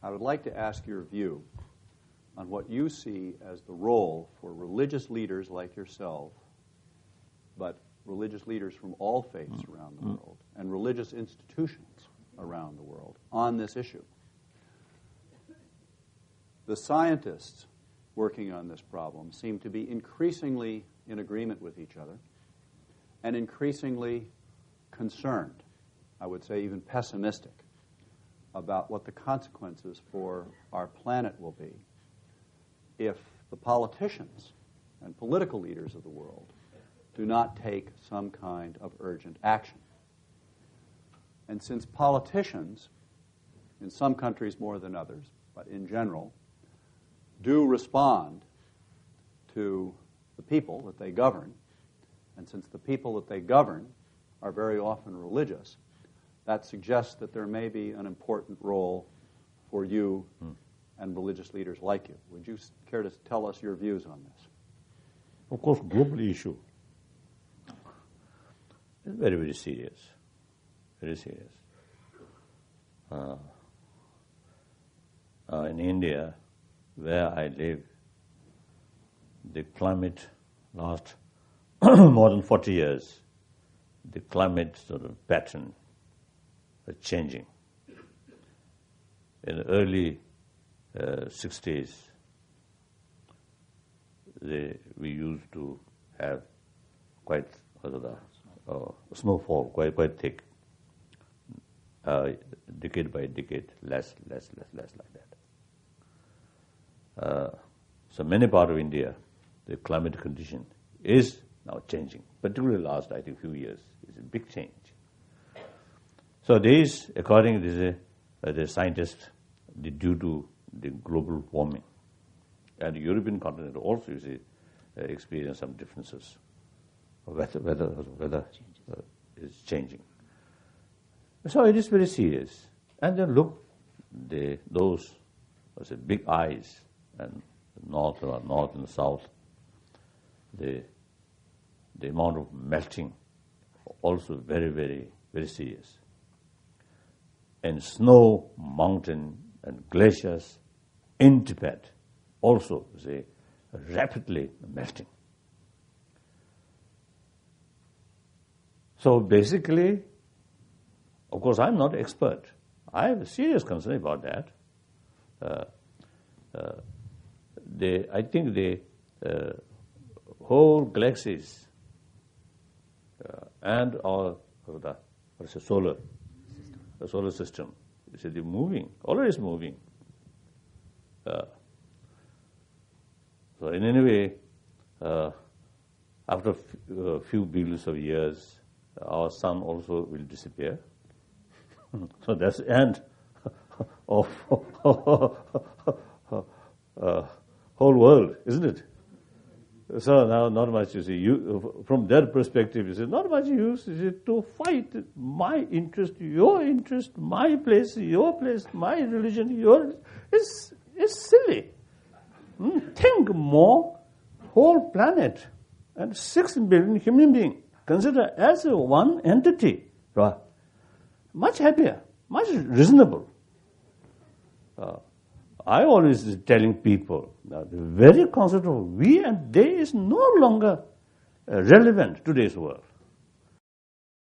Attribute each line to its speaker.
Speaker 1: I would like to ask your view on what you see as the role for religious leaders like yourself, but religious leaders from all faiths around the world, and religious institutions around the world on this issue. The scientists working on this problem seem to be increasingly in agreement with each other and increasingly concerned, I would say even pessimistic, about what the consequences for our planet will be if the politicians and political leaders of the world do not take some kind of urgent action. And since politicians, in some countries more than others, but in general, do respond to the people that they govern, and since the people that they govern are very often religious, that suggests that there may be an important role for you and religious leaders like you. Would you care to tell us your views on this?
Speaker 2: Of course, global issue is very, very serious. Very serious. In India, where I live, the climate last more than 40 years, the climate sort of pattern is changing. In the early 60s, we used to have quite snowfall, quite thick. Decade by decade, less like that. So many parts of India, the climate condition is now changing, particularly last, I think, few years. It's a big change. So these, according to the scientists, due to the global warming. And the European continent also, you see, experience some differences. Weather is changing. So it is very serious. And then look, those big eyes, and north and south, the amount of melting also very, very, very serious. And snow, mountain, and glaciers in Tibet also rapidly melting. So basically, of course, I'm not an expert. I have a serious concern about that. I think the whole galaxies and our solar system, they're moving, always moving. So in any way, after a few billions of years, our sun also will disappear. So that's the end of whole world, isn't it? So now not much, you see, from their perspective, you see, not much use to fight my interest, your interest, my place, your place, my religion, it's silly. Think more, whole planet and 6 billion human beings considered as one entity, right? Much happier, much reasonable. I always telling people that the very concept of we and they is no longer relevant to today's world.